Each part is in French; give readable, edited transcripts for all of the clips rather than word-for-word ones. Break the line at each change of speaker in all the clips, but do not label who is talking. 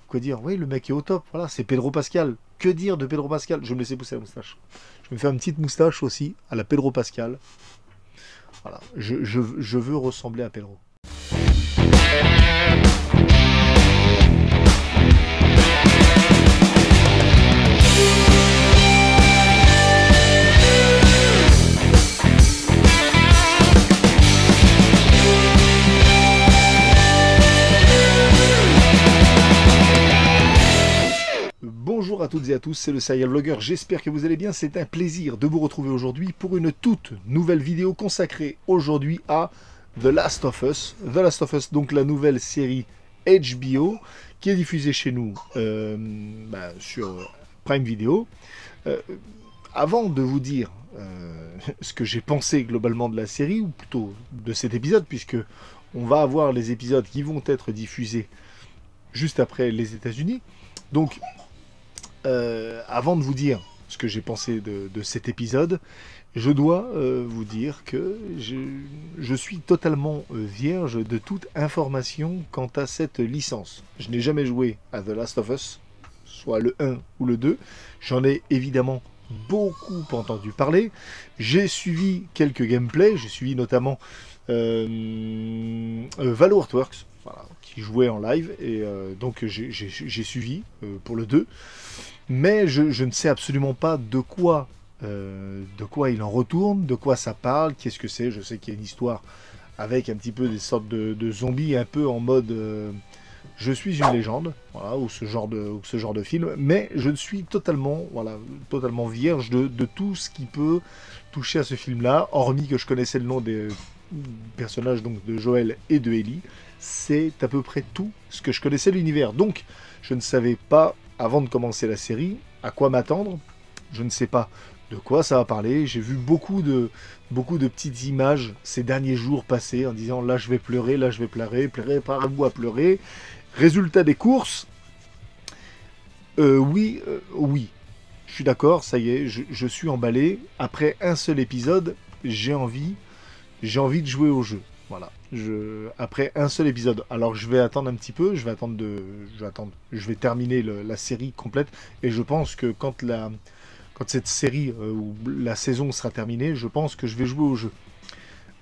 Quoi dire? Oui, le mec est au top. Voilà, c'est Pedro Pascal. Que dire de Pedro Pascal? Je vais me laisser pousser la moustache. Je vais me faire une petite moustache aussi à la Pedro Pascal. Voilà, je veux ressembler à Pedro. Bonjour à toutes et à tous, c'est le Serial Vlogger, j'espère que vous allez bien, c'est un plaisir de vous retrouver aujourd'hui pour une toute nouvelle vidéo consacrée aujourd'hui à The Last of Us. The Last of Us, donc la nouvelle série HBO qui est diffusée chez nous sur Prime Video. Avant de vous dire ce que j'ai pensé globalement de la série, ou plutôt de cet épisode, puisque on va avoir les épisodes qui vont être diffusés juste après les États-Unis. Donc, avant de vous dire ce que j'ai pensé de cet épisode, je dois vous dire que je suis totalement vierge de toute information quant à cette licence. Je n'ai jamais joué à The Last of Us, soit le 1 ou le 2. J'en ai évidemment beaucoup entendu parler. J'ai suivi quelques gameplays, j'ai suivi notamment Valo Artworks, voilà, qui jouait en live, et donc j'ai suivi pour le 2. Mais je ne sais absolument pas de quoi il en retourne, de quoi ça parle, qu'est-ce que c'est. Je sais qu'il y a une histoire avec un petit peu des sortes de zombies, un peu en mode je suis une légende, voilà, ou ce genre de film. Mais je suis totalement vierge de tout ce qui peut toucher à ce film-là, hormis que je connaissais le nom des personnages donc de Joël et de Ellie. C'est à peu près tout ce que je connaissais de l'univers. Donc, je ne savais pas, avant de commencer la série, à quoi m'attendre. Je ne sais pas de quoi ça va parler. J'ai vu beaucoup de petites images ces derniers jours passés en disant là je vais pleurer, là je vais pleurer, préparez-vous à pleurer. Résultat des courses, oui, je suis d'accord, ça y est, je suis emballé. Après un seul épisode, j'ai envie de jouer au jeu. Voilà. Après un seul épisode. Alors je vais attendre un petit peu, je vais terminer la série complète. Et je pense que quand cette série ou la saison sera terminée, je pense que je vais jouer au jeu.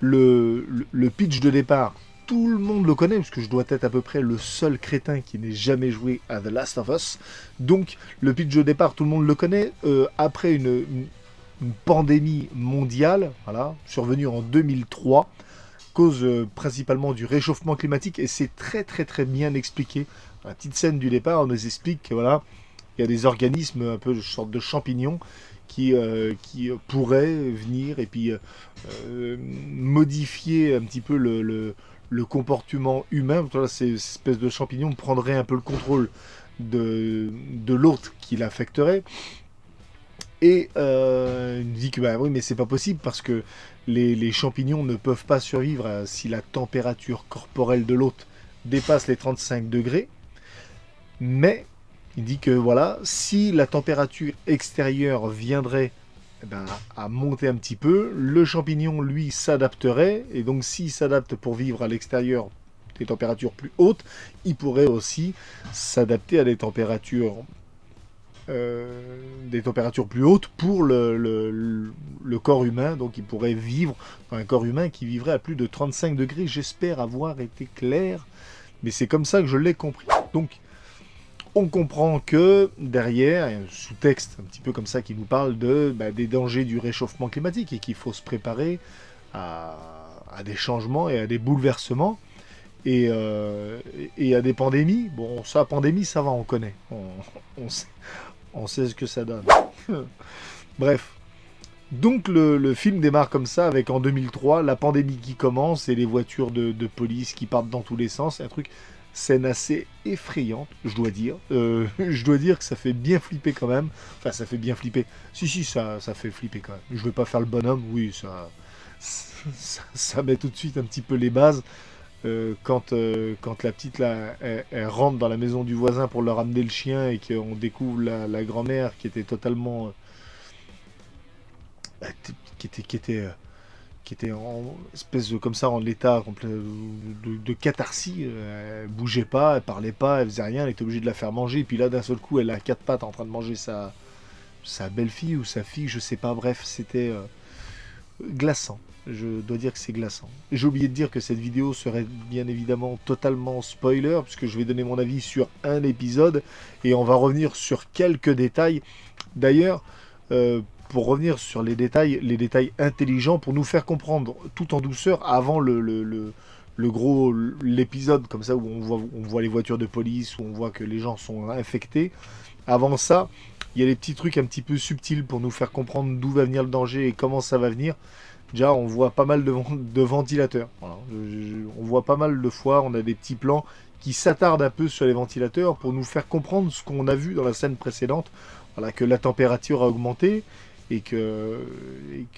Le pitch de départ, tout le monde le connaît, parce que je dois être à peu près le seul crétin qui n'ait jamais joué à The Last of Us. Donc le pitch de départ, tout le monde le connaît. Après une pandémie mondiale, voilà, survenue en 2003, cause principalement du réchauffement climatique, et c'est très très très bien expliqué. La petite scène du départ, on nous explique que voilà, il y a des organismes, un peu de sorte de champignons, qui pourraient venir et puis modifier un petit peu le comportement humain. Voilà, ces espèces de champignons prendraient un peu le contrôle de l'hôte qui l'affecterait. Et il dit que bah oui, mais c'est pas possible parce que les champignons ne peuvent pas survivre si la température corporelle de l'hôte dépasse les 35 degrés. Mais il dit que voilà, si la température extérieure viendrait à monter un petit peu, le champignon lui s'adapterait. Et donc s'il s'adapte pour vivre à l'extérieur des températures plus hautes, il pourrait aussi s'adapter à des températures plus hautes pour le corps humain. Donc il pourrait vivre dans un corps humain qui vivrait à plus de 35 degrés. J'espère avoir été clair, mais c'est comme ça que je l'ai compris. Donc on comprend que derrière, il y a un sous-texte un petit peu comme ça qui nous parle des dangers du réchauffement climatique et qu'il faut se préparer à des changements et à des bouleversements. Et à des pandémies. Bon, ça, pandémie, ça va, on connaît. On sait ce que ça donne. Bref. Donc le film démarre comme ça, avec en 2003, la pandémie qui commence et les voitures de police qui partent dans tous les sens. C'est un truc, scène assez effrayante, je dois dire. Je dois dire que ça fait bien flipper quand même. Enfin, ça fait bien flipper. Si, ça fait flipper quand même. Je vais pas faire le bonhomme, oui, ça met tout de suite un petit peu les bases. Quand la petite là, elle rentre dans la maison du voisin pour leur amener le chien et qu'on découvre la grand-mère qui était totalement qui était en espèce de, comme ça, en état complet de catharsis. Elle bougeait pas, elle parlait pas, elle faisait rien, elle était obligée de la faire manger. Et puis là, d'un seul coup, elle a quatre pattes en train de manger sa belle-fille ou sa fille, je sais pas. Bref, c'était glaçant. Je dois dire que c'est glaçant. J'ai oublié de dire que cette vidéo serait bien évidemment totalement spoiler, puisque je vais donner mon avis sur un épisode, et on va revenir sur quelques détails. D'ailleurs, pour revenir sur les détails intelligents, pour nous faire comprendre tout en douceur avant l'épisode, comme ça, où on voit les voitures de police, où on voit que les gens sont infectés. Avant ça, il y a des petits trucs un petit peu subtils pour nous faire comprendre d'où va venir le danger et comment ça va venir. Déjà, on voit pas mal de ventilateurs. Voilà. On voit pas mal de fois, on a des petits plans qui s'attardent un peu sur les ventilateurs pour nous faire comprendre ce qu'on a vu dans la scène précédente. Voilà, que la température a augmenté et que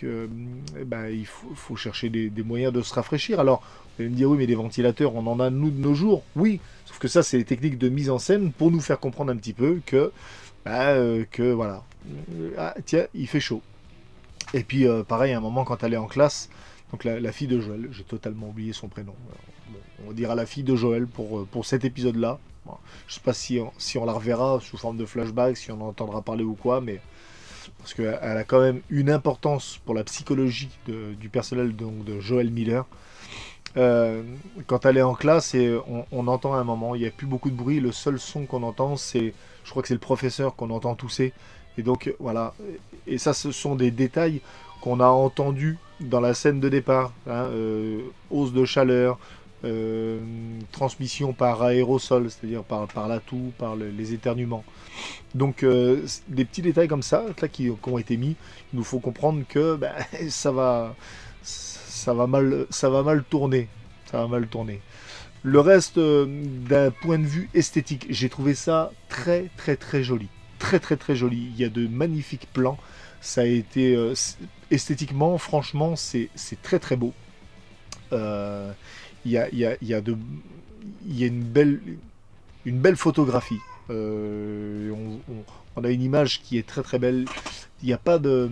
il faut chercher des moyens de se rafraîchir. Alors, vous allez me dire, oui, mais des ventilateurs, on en a nous de nos jours. Oui, sauf que ça, c'est des techniques de mise en scène pour nous faire comprendre un petit peu que voilà. Ah, tiens, il fait chaud. Et puis, pareil, à un moment, quand elle est en classe, donc la fille de Joël, j'ai totalement oublié son prénom. Bon, on dira la fille de Joël pour cet épisode-là. Bon, je sais pas si on la reverra sous forme de flashback, si on en entendra parler ou quoi, mais parce qu'elle a quand même une importance pour la psychologie du personnel donc, de Joël Miller. Quand elle est en classe, et on entend à un moment, il n'y a plus beaucoup de bruit, le seul son qu'on entend, je crois que c'est le professeur qu'on entend tousser. Et donc voilà, et ça ce sont des détails qu'on a entendus dans la scène de départ, hein, hausse de chaleur, transmission par aérosol, c'est-à-dire par la toux, par les éternuements. Donc des petits détails comme ça là, qui ont été mis, il nous faut comprendre que ça va mal tourner. Ça va mal tourner. Le reste, d'un point de vue esthétique, j'ai trouvé ça très très très joli. Très très très joli. Il y a de magnifiques plans. Ça a été esthétiquement, franchement, c'est très très beau. Il y a une belle photographie. On a une image qui est très très belle. Il n'y a pas de...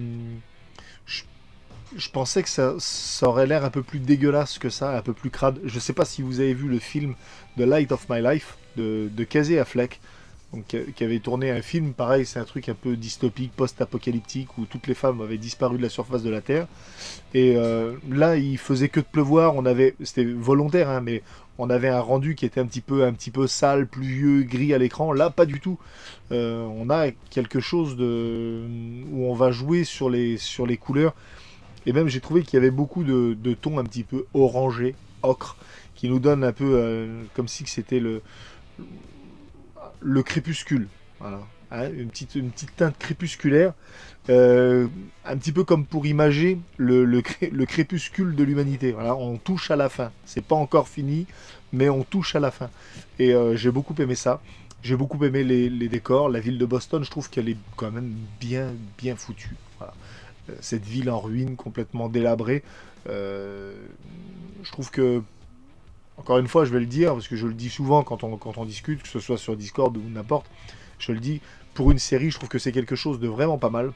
Je pensais que ça aurait l'air un peu plus dégueulasse que ça, un peu plus crade. Je ne sais pas si vous avez vu le film The Light of My Life de Casey Affleck, donc, qui avait tourné un film, pareil, c'est un truc un peu dystopique, post-apocalyptique, où toutes les femmes avaient disparu de la surface de la Terre. Et là, il faisait que de pleuvoir, c'était volontaire, hein, mais on avait un rendu qui était un petit peu sale, pluvieux, gris à l'écran. Là, pas du tout. On a quelque chose où on va jouer sur les couleurs. Et même, j'ai trouvé qu'il y avait beaucoup de tons un petit peu orangés, ocre, qui nous donnent un peu comme si c'était le crépuscule. Voilà. Hein, une petite teinte crépusculaire. Un petit peu comme pour imager le crépuscule de l'humanité. Voilà, on touche à la fin. C'est pas encore fini, mais on touche à la fin. Et j'ai beaucoup aimé ça. J'ai beaucoup aimé les décors. La ville de Boston, je trouve qu'elle est quand même bien foutue. Voilà. Cette ville en ruine, complètement délabrée. Je trouve que, encore une fois, je vais le dire, parce que je le dis souvent quand on discute, que ce soit sur Discord ou n'importe, je le dis, pour une série, je trouve que c'est quelque chose de vraiment pas mal.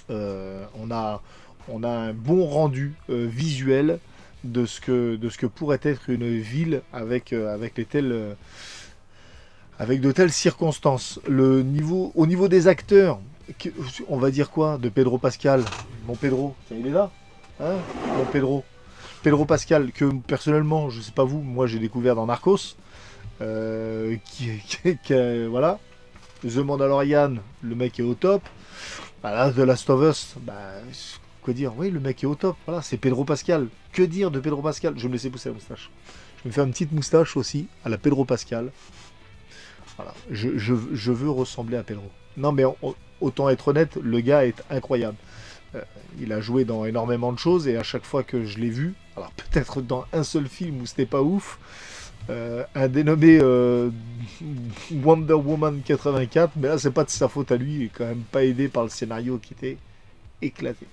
On a un bon rendu visuel de ce que pourrait être une ville avec de telles circonstances. Au niveau des acteurs, on va dire quoi de Pedro Pascal? Mon Pedro, tiens, il est là, hein, mon Pedro Pascal, que personnellement, je sais pas vous, moi j'ai découvert dans Narcos, voilà, The Mandalorian, le mec est au top. Voilà, The Last of Us, quoi dire, oui, le mec est au top, voilà, c'est Pedro Pascal. Que dire de Pedro Pascal? Je vais me laisser pousser la moustache. Je vais me faire une petite moustache aussi, à la Pedro Pascal. Voilà, je veux ressembler à Pedro. Non, mais autant être honnête, le gars est incroyable. Il a joué dans énormément de choses et à chaque fois que je l'ai vu, alors peut-être dans un seul film où c'était pas ouf, un dénommé Wonder Woman 84, mais là c'est pas de sa faute à lui, il est quand même pas aidé par le scénario qui était éclaté.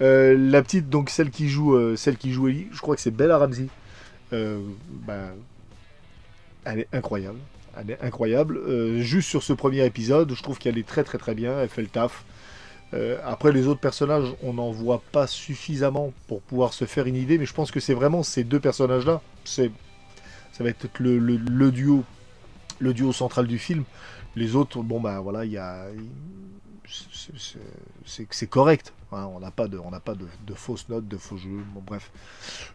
La petite, donc celle qui joue Ellie, je crois que c'est Bella Ramsey. Elle est incroyable. Elle est incroyable. Juste sur ce premier épisode, je trouve qu'elle est très très très bien. Elle fait le taf. Après, les autres personnages, on n'en voit pas suffisamment pour pouvoir se faire une idée, mais je pense que c'est vraiment ces deux personnages-là. Ça va être le duo central du film. Les autres, bon bah voilà, c'est correct. Hein, on n'a pas de fausses notes, de faux jeux. Bon bref,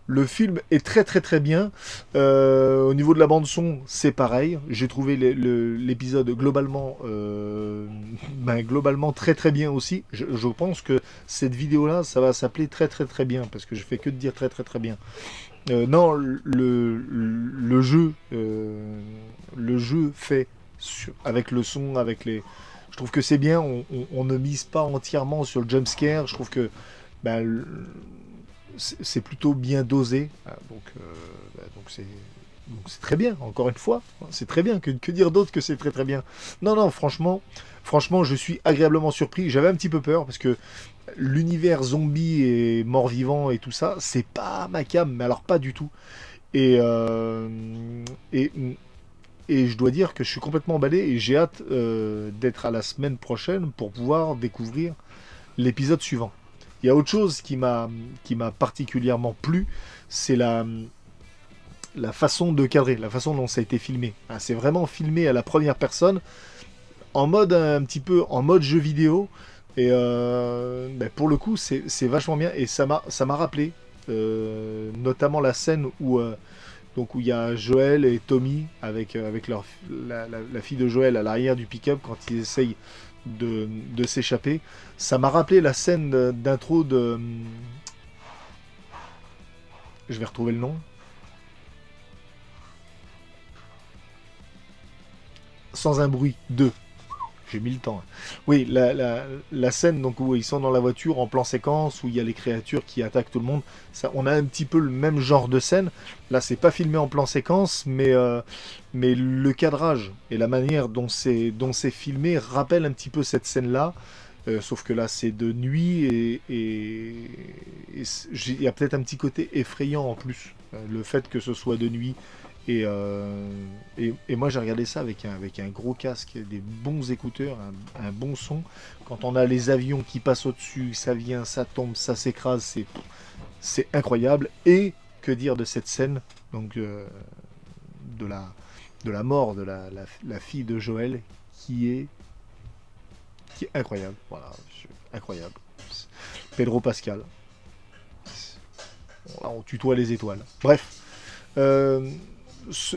le film est très très très bien. Au niveau de la bande son, c'est pareil. J'ai trouvé l'épisode globalement, globalement très très bien aussi. Je pense que cette vidéo-là, ça va s'appeler très très très bien parce que je fais que de dire très très très bien. Non, le jeu fait avec le son, avec les. Je trouve que c'est bien. On ne mise pas entièrement sur le jump scare. Je trouve que ben, c'est plutôt bien dosé. Donc c'est très bien. Encore une fois, c'est très bien. Que dire d'autre que c'est très très bien. Non, franchement, je suis agréablement surpris. J'avais un petit peu peur parce que l'univers zombie et mort-vivant et tout ça, c'est pas ma came, mais alors pas du tout. Et, euh, et, et je dois dire que je suis complètement emballé et j'ai hâte d'être à la semaine prochaine pour pouvoir découvrir l'épisode suivant. Il y a autre chose qui m'a particulièrement plu, c'est la façon de cadrer, la façon dont ça a été filmé. C'est vraiment filmé à la première personne, en mode un petit peu en mode jeu vidéo. Et pour le coup, c'est vachement bien. Et ça m'a rappelé notamment la scène où il y a Joël et Tommy avec la fille de Joël à l'arrière du pick-up quand ils essayent de s'échapper. Ça m'a rappelé la scène d'intro de... Je vais retrouver le nom. Sans un bruit 2. J'ai mis le temps. Oui, la scène donc, où ils sont dans la voiture en plan séquence, où il y a les créatures qui attaquent tout le monde. Ça, on a un petit peu le même genre de scène. Là, c'est pas filmé en plan séquence, mais le cadrage et la manière dont c'est filmé rappelle un petit peu cette scène-là. Sauf que là, c'est de nuit et il y a peut-être un petit côté effrayant en plus. Le fait que ce soit de nuit. Et moi j'ai regardé ça avec un gros casque, des bons écouteurs, un bon son. Quand on a les avions qui passent au-dessus, ça vient, ça tombe, ça s'écrase, c'est incroyable. Et que dire de cette scène donc de la mort de la fille de Joël qui est incroyable. Voilà, incroyable. Pedro Pascal. Là, on tutoie les étoiles. Bref.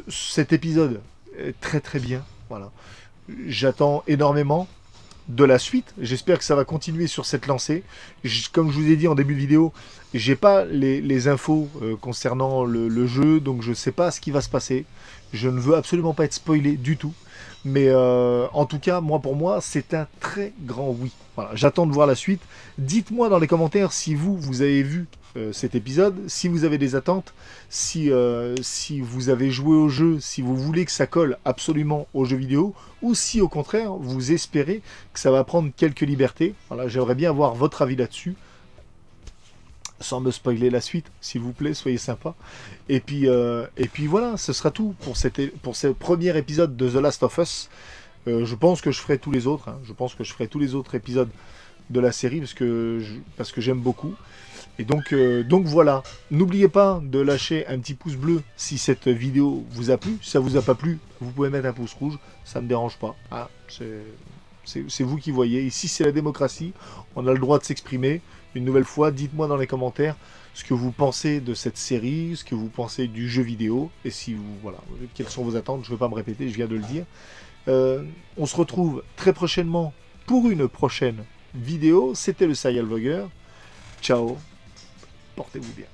Cet épisode est très très bien. Voilà. J'attends énormément de la suite. J'espère que ça va continuer sur cette lancée. Comme je vous ai dit en début de vidéo, j'ai pas les infos concernant le jeu, donc je sais pas ce qui va se passer. Je ne veux absolument pas être spoilé du tout. Mais en tout cas, pour moi, c'est un très grand oui. Voilà, j'attends de voir la suite. Dites-moi dans les commentaires si vous avez vu cet épisode, si vous avez des attentes, si vous avez joué au jeu, si vous voulez que ça colle absolument au jeu vidéo, ou si au contraire, vous espérez que ça va prendre quelques libertés. Voilà, j'aimerais bien avoir votre avis là-dessus. Sans me spoiler la suite, s'il vous plaît, soyez sympa. Et puis voilà, ce sera tout pour ce premier épisode de The Last of Us. Je pense que je ferai tous les autres. Je pense que je ferai tous les autres épisodes de la série parce que j'aime beaucoup. Et donc voilà. N'oubliez pas de lâcher un petit pouce bleu si cette vidéo vous a plu. Si ça vous a pas plu, vous pouvez mettre un pouce rouge. Ça ne me dérange pas. C'est vous qui voyez. Ici, c'est la démocratie. On a le droit de s'exprimer. Une nouvelle fois, dites-moi dans les commentaires ce que vous pensez de cette série, ce que vous pensez du jeu vidéo, et quelles sont vos attentes. Je ne veux pas me répéter, je viens de le dire. On se retrouve très prochainement pour une prochaine vidéo. C'était le Serial Vlogger. Ciao, portez-vous bien.